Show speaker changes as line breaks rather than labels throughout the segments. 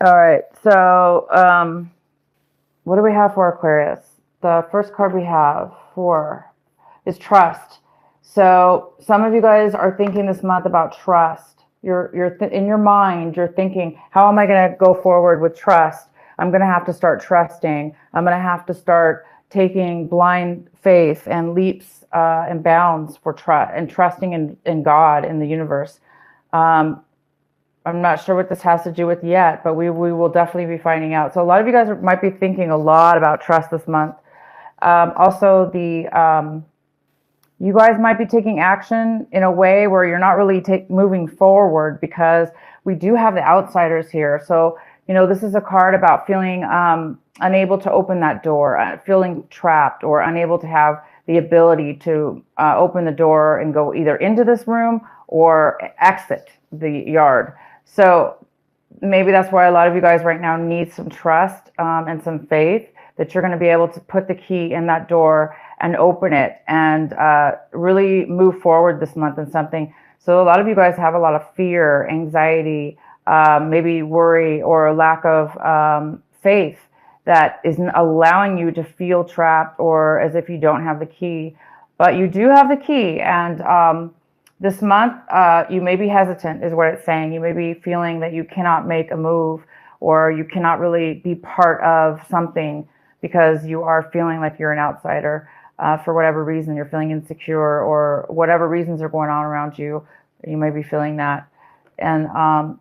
All right. So, what do we have for Aquarius? The first card we have for is trust. So, some of you guys are thinking this month about trust. In your mind, you're thinking, how am I going to go forward with trust? I'm going to have to start trusting. I'm going to have to start taking blind faith and leaps and bounds for trust and trusting in God, in the universe. Um, I'm not sure what this has to do with yet, but we will definitely be finding out. So a lot of you guys might be thinking a lot about trust this month. Also, you guys might be taking action in a way where you're not really moving forward because we do have the outsiders here. So, this is a card about feeling unable to open that door, feeling trapped or unable to have the ability to open the door and go either into this room or exit the yard. So maybe that's why a lot of you guys right now need some trust and some faith that you're going to be able to put the key in that door and open it and really move forward this month in something. So a lot of you guys have a lot of fear, anxiety, maybe worry or a lack of faith that isn't allowing you to feel trapped or as if you don't have the key. But you do have the key, and this month, you may be hesitant, is what it's saying. You may be feeling that you cannot make a move or you cannot really be part of something because you are feeling like you're an outsider for whatever reason. You're feeling insecure or whatever reasons are going on around you. You may be feeling that. And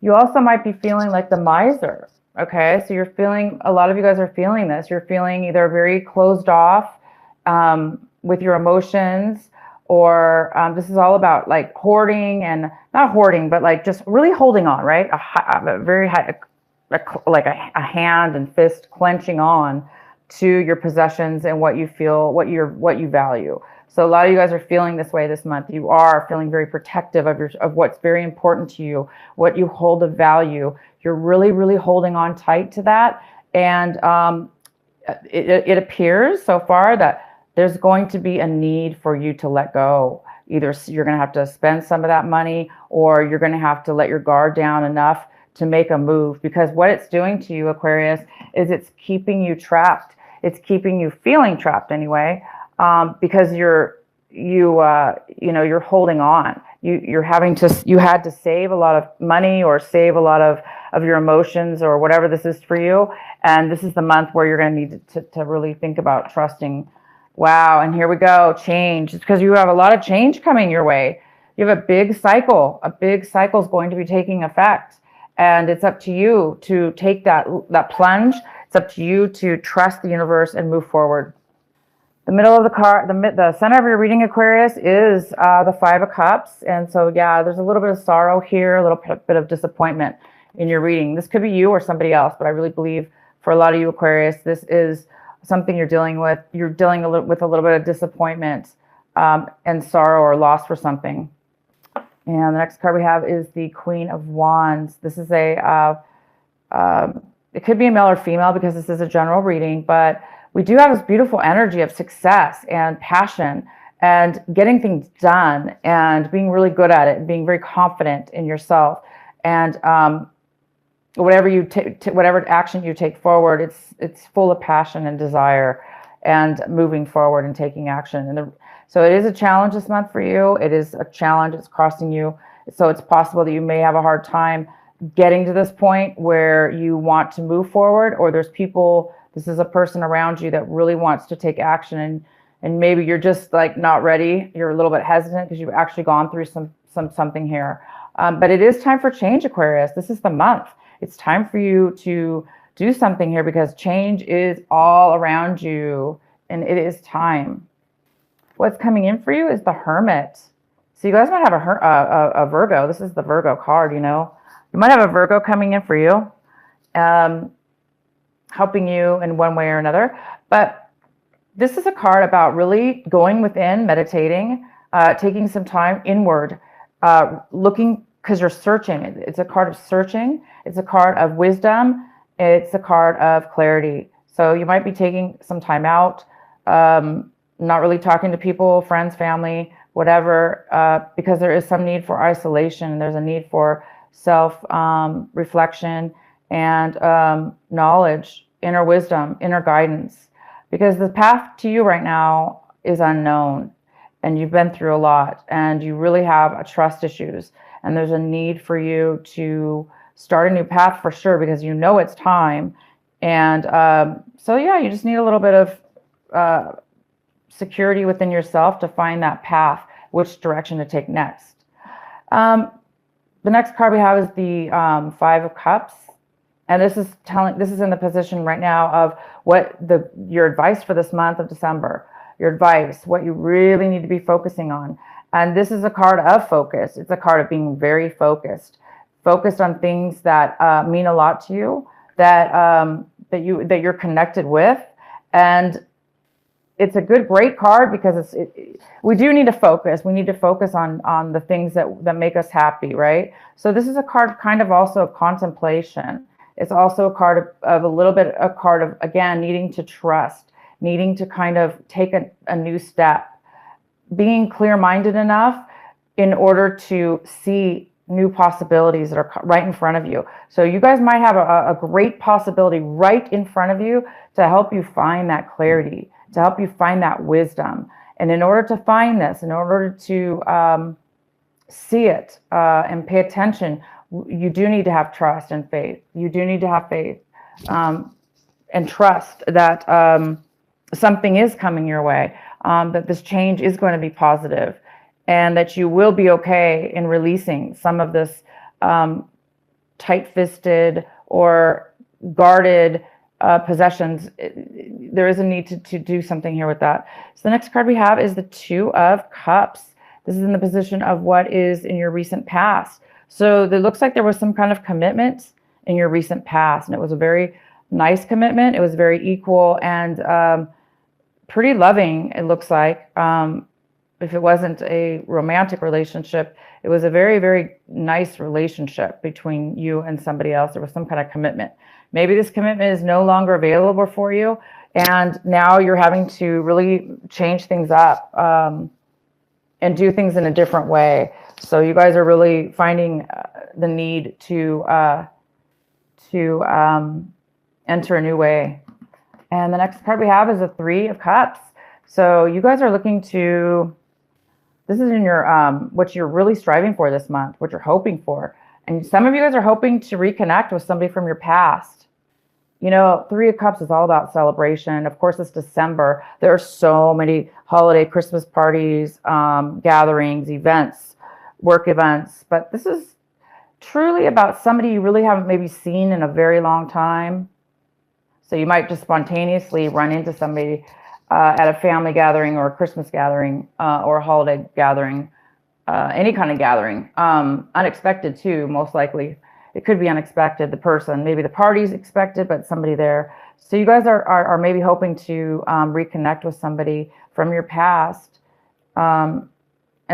you also might be feeling like the miser. Okay, so a lot of you guys are feeling this. You're feeling either very closed off with your emotions, or this is all about like hoarding and not hoarding, but like just really holding on, right? A very high, like a hand and fist clenching on to your possessions and what you feel, what you value. So a lot of you guys are feeling this way this month. You are feeling very protective of what's very important to you, what you hold of value. You're really, really holding on tight to that. And it appears so far that there's going to be a need for you to let go. Either you're going to have to spend some of that money or you're going to have to let your guard down enough to make a move, because what it's doing to you, Aquarius, is it's keeping you trapped. It's keeping you feeling trapped anyway, because you're holding on. You had to save a lot of money or save a lot of your emotions or whatever this is for you. And this is the month where you're going to need to really think about trusting. Wow. And here we go. Change. It's because you have a lot of change coming your way. You have a big cycle. A big cycle is going to be taking effect. And it's up to you to take that plunge. It's up to you to trust the universe and move forward. The middle of the card, the center of your reading, Aquarius, is the Five of Cups. And so, yeah, there's a little bit of sorrow here, a little bit of disappointment in your reading. This could be you or somebody else, but I really believe for a lot of you, Aquarius, this is something you're dealing with. You're dealing with a little bit of disappointment and sorrow or loss for something. And the next card we have is the Queen of Wands. This is it could be a male or female because this is a general reading, but we do have this beautiful energy of success and passion and getting things done and being really good at it and being very confident in yourself. And whatever action you take forward, it's full of passion and desire and moving forward and taking action. So it is a challenge this month for you. It is a challenge. It's costing you. So it's possible that you may have a hard time getting to this point where you want to move forward, or this is a person around you that really wants to take action, and maybe you're just like not ready. You're a little bit hesitant because you've actually gone through something here. But it is time for change, Aquarius. This is the month. It's time for you to do something here because change is all around you and it is time. What's coming in for you is the Hermit. So you guys might have a Virgo. This is the Virgo card, You might have a Virgo coming in for you, helping you in one way or another. But this is a card about really going within, meditating, taking some time inward, looking, because you're searching. It's a card of searching. It's a card of wisdom. It's a card of clarity. So you might be taking some time out, not really talking to people, friends, family, whatever, because there is some need for isolation. There's a need for self reflection, and knowledge, inner wisdom, inner guidance. Because the path to you right now is unknown, and you've been through a lot, and you really have a trust issues, and there's a need for you to start a new path for sure, because you know it's time. And so yeah, you just need a little bit of security within yourself to find that path, which direction to take next. The next card we have is the Five of Cups. And this is in the position right now of what your advice for this month of December, your advice, what you really need to be focusing on. And this is a card of focus. It's a card of being very focused on things that mean a lot to you, that you're connected with. And it's a great card because we do need to focus. We need to focus on the things that make us happy, right? So this is a card kind of also of contemplation. It's also a card of a little bit, a card of, again, needing to trust, needing to kind of take a new step, being clear-minded enough in order to see new possibilities that are right in front of you. So you guys might have a great possibility right in front of you to help you find that clarity, to help you find that wisdom. And in order to find this, in order to see it and pay attention, you do need to have trust and faith. You do need to have faith and trust that something is coming your way, that this change is going to be positive, and that you will be okay in releasing some of this tight-fisted or guarded possessions. There is a need to do something here with that. So the next card we have is the Two of Cups. This is in the position of what is in your recent past. So it looks like there was some kind of commitment in your recent past, and it was a very nice commitment. It was very equal and pretty loving, it looks like. If it wasn't a romantic relationship, it was a very, very nice relationship between you and somebody else. There was some kind of commitment. Maybe this commitment is no longer available for you, and now you're having to really change things up and do things in a different way. So you guys are really finding the need to enter a new way. And the next card we have is the Three of Cups. So you guys are looking to, this is in your what you're really striving for this month, what you're hoping for. And some of you guys are hoping to reconnect with somebody from your past. You know, Three of Cups is all about celebration. Of course, it's December. There are so many holiday, Christmas parties, gatherings, events, work events. But this is truly about somebody you really haven't maybe seen in a very long time. So you might just spontaneously run into somebody at a family gathering or a Christmas gathering or a holiday gathering, any kind of gathering. Unexpected too, most likely. It could be unexpected, the person. Maybe the party's expected, but somebody there. So you guys are maybe hoping to reconnect with somebody from your past and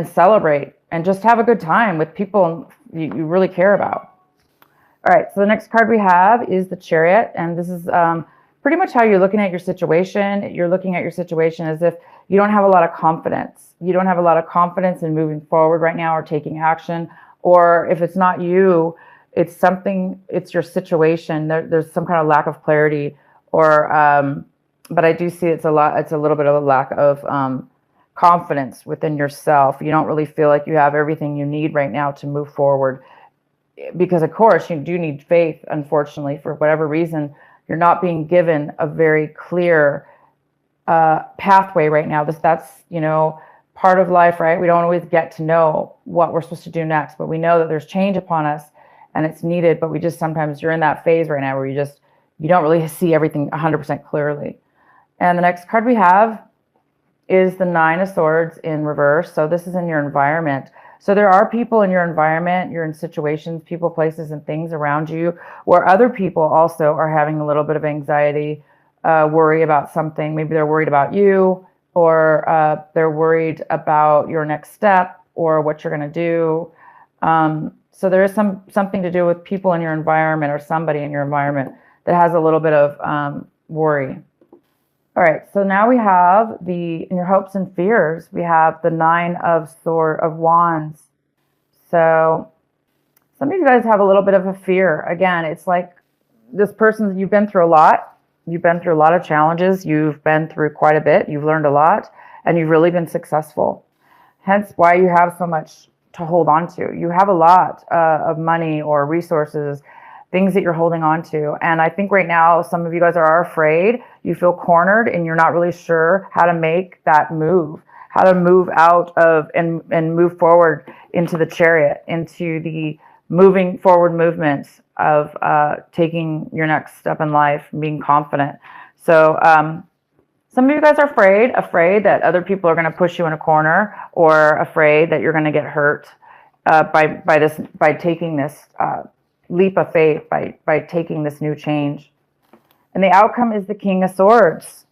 celebrate and just have a good time with people you really care about. All right, so the next card we have is the Chariot, and this is pretty much how you're looking at your situation. You're looking at your situation as if you don't have a lot of confidence. You don't have a lot of confidence in moving forward right now or taking action. Or if it's not you, it's something, it's your situation. There's some kind of lack of clarity, or but I do see it's a little bit of a lack of confidence within yourself. You don't really feel like you have everything you need right now to move forward. Because of course you do need faith. Unfortunately, for whatever reason, you're not being given a very clear pathway right now. That's part of life, right? We don't always get to know what we're supposed to do next, but we know that there's change upon us and it's needed. But we just sometimes you're in that phase right now where you don't really see everything 100% clearly. And the next card we have is the Nine of Swords in reverse. So this is in your environment. So there are people in your environment, you're in situations, people, places, and things around you where other people also are having a little bit of anxiety, worry about something. Maybe they're worried about you, or they're worried about your next step or what you're going to do. So there is something to do with people in your environment or somebody in your environment that has a little bit of worry. All right, so now we have in your hopes and fears, we have the Nine of Wands. So Some of you guys have a little bit of a fear. Again, it's like this person, you've been through a lot. You've been through a lot of challenges. You've been through quite a bit. You've learned a lot, and you've really been successful. Hence why you have so much to hold on to. You have a lot of money or resources, things that you're holding on to. And I think right now, some of you guys are afraid. You feel cornered and you're not really sure how to make that move, how to move out of and move forward into the chariot, into the moving forward movement of taking your next step in life, being confident. So some of you guys are afraid that other people are going to push you in a corner, or afraid that you're going to get hurt by taking this leap of faith, by taking this new change. And the outcome is the King of Swords.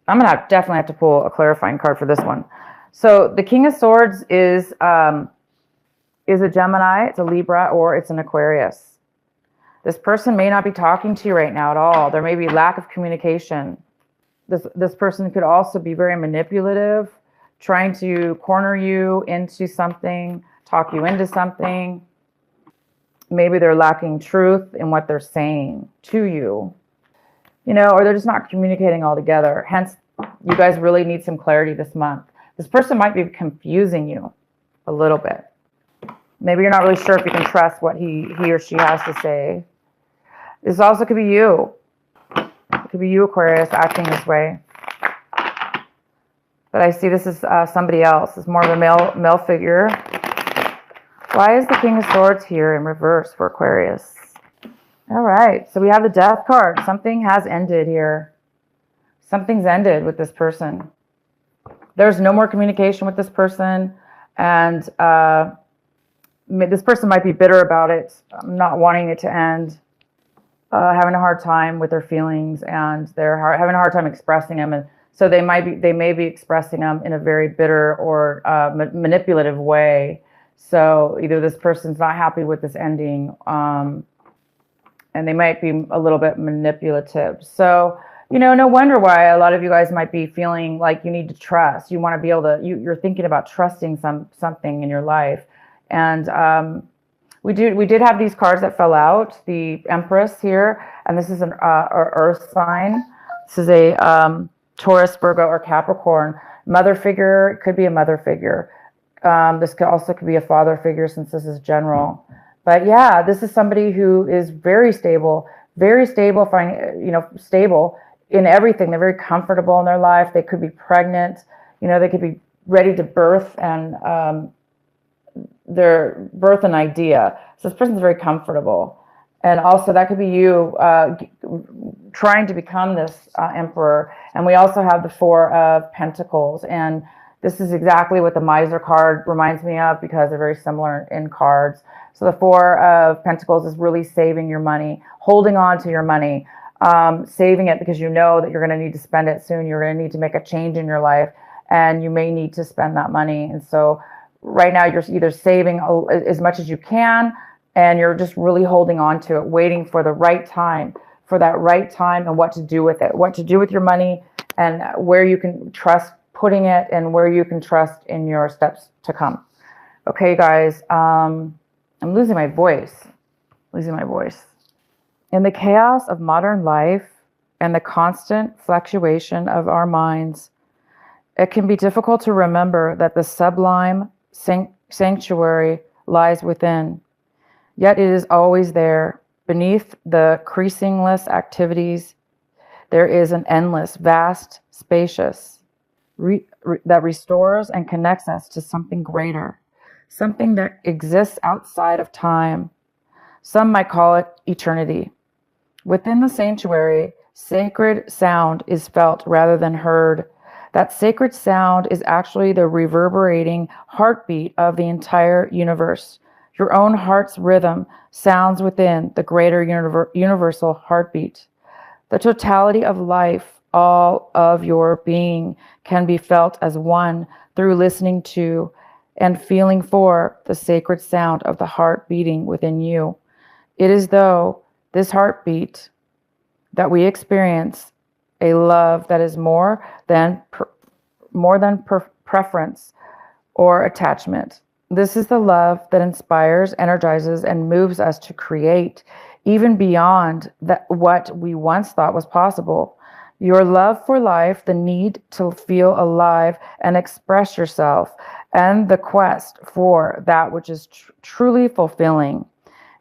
I'm going to definitely have to pull a clarifying card for this one. So the King of Swords is a Gemini, it's a Libra, or it's an Aquarius. This person may not be talking to you right now at all. There may be lack of communication. This person could also be very manipulative, trying to corner you into something, talk you into something. Maybe they're lacking truth in what they're saying to you, or they're just not communicating altogether. Hence, you guys really need some clarity this month. This person might be confusing you a little bit. Maybe you're not really sure if you can trust what he or she has to say. This also could be you. It could be you, Aquarius, acting this way. But I see this is somebody else. It's more of a male figure. Why is the King of Swords here in reverse for Aquarius? All right, so we have the Death card. Something has ended here. Something's ended with this person. There's no more communication with this person, and this person might be bitter about it, not wanting it to end. Having a hard time with their feelings, and they're having a hard time expressing them, and so they may be expressing them in a very bitter or manipulative way. So either this person's not happy with this ending, and they might be a little bit manipulative. So no wonder why a lot of you guys might be feeling like you need to trust. You want to be able to. You're thinking about trusting something in your life, and We did have these cards that fell out. The Empress here, and this is an Earth sign. This is a Taurus, Virgo, or Capricorn. Mother figure, it could be a mother figure. This could be a father figure, since this is general. But yeah, this is somebody who is very stable, stable in everything. They're very comfortable in their life. They could be pregnant. They could be ready to birth and their birth an idea. So this person's very comfortable. And also that could be you trying to become this emperor. And we also have the Four of Pentacles. And this is exactly what the Miser card reminds me of, because they're very similar in cards. So the Four of Pentacles is really saving your money, holding on to your money, saving it because you know that you're going to need to spend it soon. You're going to need to make a change in your life, and you may need to spend that money. And so right now, you're either saving as much as you can, and you're just really holding on to it, waiting for the right time, and what to do with it, what to do with your money, and where you can trust putting it, and where you can trust in your steps to come. Okay, guys, I'm losing my voice. In the chaos of modern life and the constant fluctuation of our minds, it can be difficult to remember that the sublime sanctuary lies within. Yet it is always there. Beneath the ceaseless activities, there is an endless, vast, spacious, that restores and connects us to something greater, something that exists outside of time. Some might call it eternity. Within the sanctuary, sacred sound is felt rather than heard. That sacred sound is actually the reverberating heartbeat of the entire universe. Your own heart's rhythm sounds within the greater universal heartbeat. The totality of life, all of your being, can be felt as one through listening to and feeling for the sacred sound of the heart beating within you. It is though this heartbeat that we experience a love that is more than preference or attachment. This is the love that inspires, energizes, and moves us to create, even beyond what we once thought was possible. Your love for life, the need to feel alive and express yourself, and the quest for that which is truly fulfilling.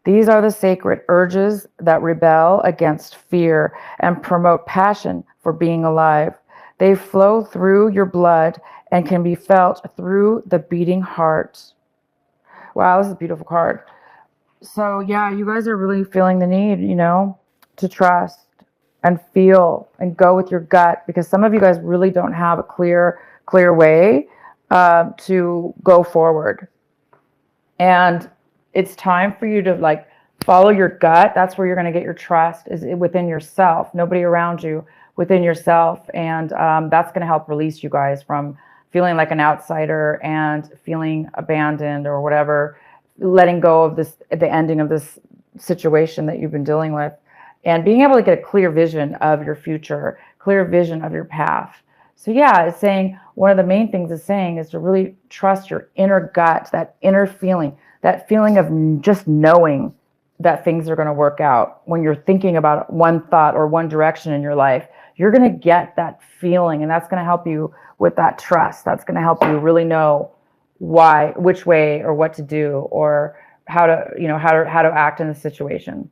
These are the sacred urges that rebel against fear and promote passion for being alive. They flow through your blood and can be felt through the beating heart. Wow, this is a beautiful card. So, yeah, you guys are really feeling the need, to trust and feel and go with your gut, because some of you guys really don't have a clear way to go forward. And it's time for you to like follow your gut. That's where you're going to get your trust, is within yourself, nobody around you, within yourself. And that's going to help release you guys from feeling like an outsider and feeling abandoned or whatever, letting go of this, the ending of this situation that you've been dealing with, and being able to get a clear vision of your future, clear vision of your path. So yeah, it's saying one of the main things it's saying is to really trust your inner gut, that inner feeling, that feeling of just knowing that things are going to work out. When you're thinking about one thought or one direction in your life, you're going to get that feeling, and that's going to help you with that trust. That's going to help you really know why, which way, or what to do, or how to, how to act in the situation.